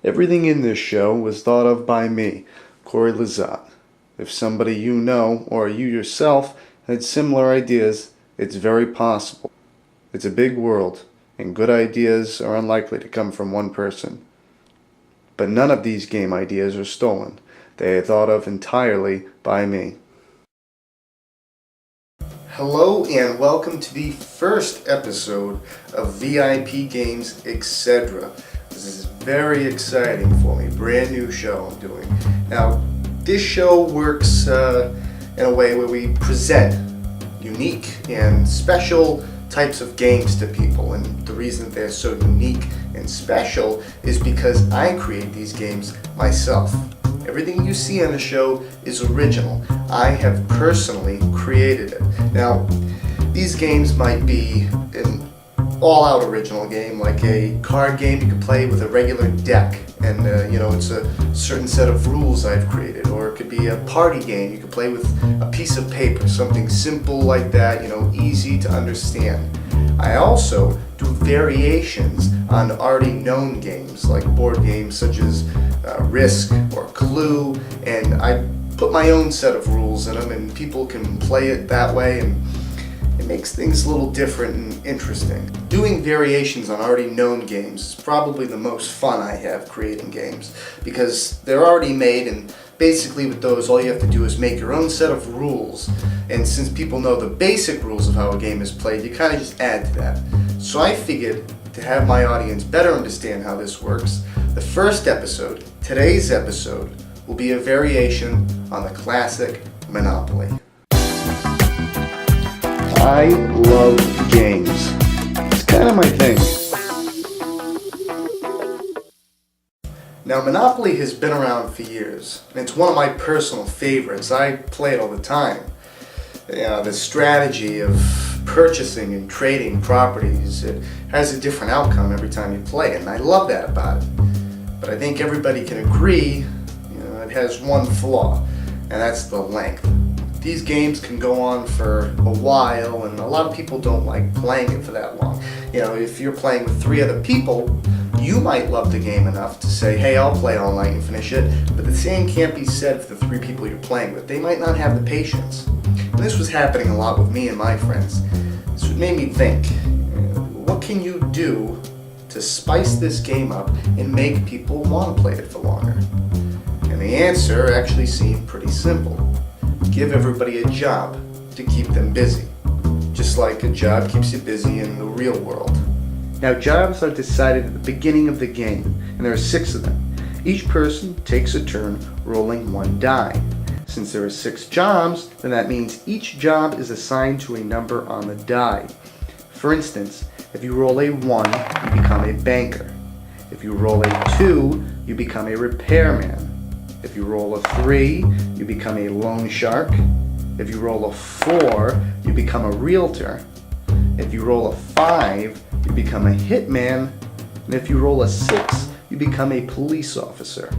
Everything in this show was thought of by me, Corey Lazat. If somebody you know or you yourself had similar ideas, it's very possible. It's a big world, and good ideas are unlikely to come from one person. But none of these game ideas are stolen. They are thought of entirely by me. Hello and welcome to the first episode of VIP Games Etc. This is very exciting for me. Brand new show I'm doing. Now, this show works in a way where we present unique and special types of games to people, and the reason they're so unique and special is because I create these games myself. Everything you see on the show is original. I have personally created it. Now, these games might be an all-out original game, like a card game you can play with a regular deck, and it's a certain set of rules I've created. Or it could be a party game you can play with a piece of paper, something simple like that, easy to understand. I also do variations on already known games, like board games such as Risk or Clue, and I put my own set of rules in them, and people can play it that way, and it makes things a little different and interesting. Doing variations on already known games is probably the most fun I have creating games, because they're already made, and basically with those all you have to do is make your own set of rules, and since people know the basic rules of how a game is played, you kind of just add to that. So I figured to have my audience better understand how this works, the first episode, today's episode, will be a variation on the classic Monopoly. I love games. It's kind of my thing. Now, Monopoly has been around for years, and it's one of my personal favorites. I play it all the time. The strategy of purchasing and trading properties, it has a different outcome every time you play it, and I love that about it. But I think everybody can agree, it has one flaw, and that's the length. These games can go on for a while, and a lot of people don't like playing it for that long. If you're playing with 3 other people, you might love the game enough to say, hey, I'll play all night and finish it, but the same can't be said for the 3 people you're playing with. They might not have the patience. And this was happening a lot with me and my friends. This made me think, what can you do to spice this game up and make people want to play it for longer? And the answer actually seemed pretty simple. Give everybody a job to keep them busy, just like a job keeps you busy in the real world. Now, jobs are decided at the beginning of the game, and there are 6 of them. Each person takes a turn rolling 1 die. Since there are 6 jobs, then that means each job is assigned to a number on the die. For instance, if you roll a 1, you become a banker. If you roll a 2, you become a repairman. If you roll a 3, you become a loan shark. If you roll a 4, you become a realtor. If you roll a 5, you become a hitman. And if you roll a 6, you become a police officer.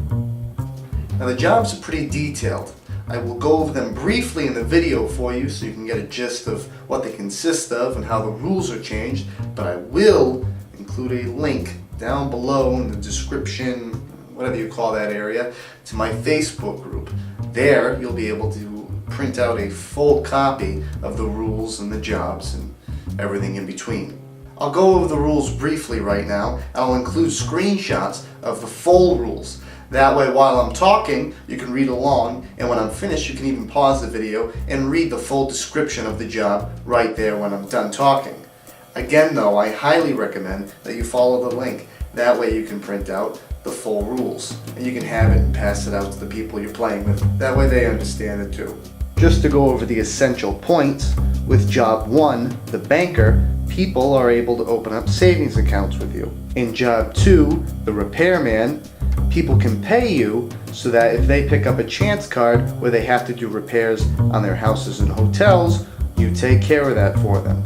Now, the jobs are pretty detailed. I will go over them briefly in the video for you so you can get a gist of what they consist of and how the rules are changed, but I will include a link down below in the description, whatever you call that area, to my Facebook group. There you'll be able to print out a full copy of the rules and the jobs and everything in between. I'll go over the rules briefly right now, and I'll include screenshots of the full rules. That way, while I'm talking, you can read along, and when I'm finished, you can even pause the video and read the full description of the job right there when I'm done talking. Again though, I highly recommend that you follow the link. That way you can print out the full rules, and you can have it and pass it out to the people you're playing with. That way they understand it too. Just to go over the essential points, with job 1, the banker, people are able to open up savings accounts with you. In job 2, the repairman, people can pay you so that if they pick up a chance card where they have to do repairs on their houses and hotels, you take care of that for them.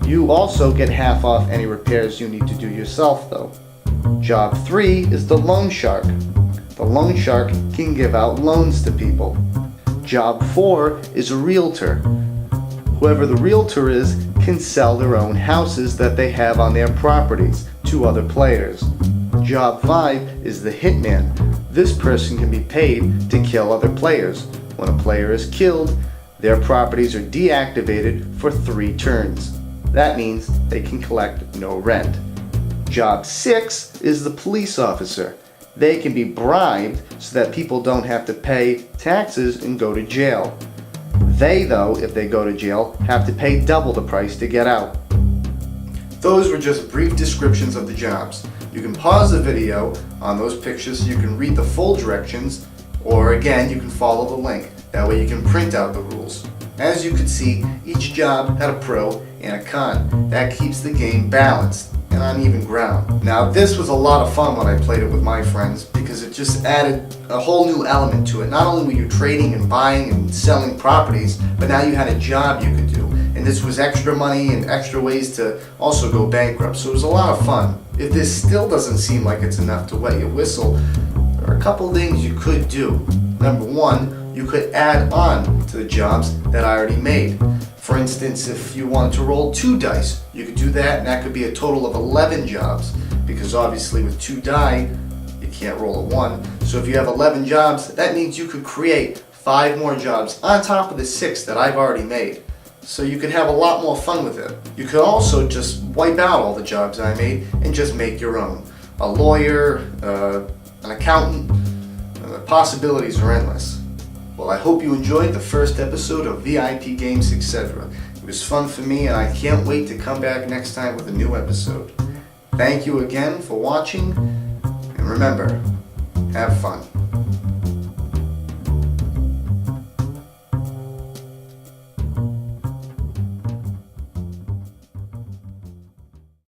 You also get half off any repairs you need to do yourself though. Job 3 is the loan shark. The loan shark can give out loans to people. Job 4 is a realtor. Whoever the realtor is can sell their own houses that they have on their properties to other players. Job 5 is the Hitman. This person can be paid to kill other players. When a player is killed, their properties are deactivated for 3 turns. That means they can collect no rent. Job 6 is the police officer. They can be bribed so that people don't have to pay taxes and go to jail. They, though, if they go to jail, have to pay double the price to get out. Those were just brief descriptions of the jobs. You can pause the video on those pictures so you can read the full directions, or again, you can follow the link. That way you can print out the rules. As you can see, each job had a pro and a con. That keeps the game balanced and on even ground. Now this was a lot of fun when I played it with my friends because it just added a whole new element to it. Not only were you trading and buying and selling properties, but now you had a job you could do. And this was extra money and extra ways to also go bankrupt. So it was a lot of fun. If this still doesn't seem like it's enough to wet your whistle, there are a couple things you could do. Number 1, you could add on to the jobs that I already made. For instance, if you wanted to roll 2 dice, you could do that, and that could be a total of 11 jobs, because obviously with 2 die, you can't roll a 1. So if you have 11 jobs, that means you could create 5 more jobs on top of the 6 that I've already made. So you could have a lot more fun with it. You could also just wipe out all the jobs I made and just make your own. A lawyer, an accountant, the possibilities are endless. Well, I hope you enjoyed the first episode of VIP Games, etc. It was fun for me, and I can't wait to come back next time with a new episode. Thank you again for watching, and remember, have fun.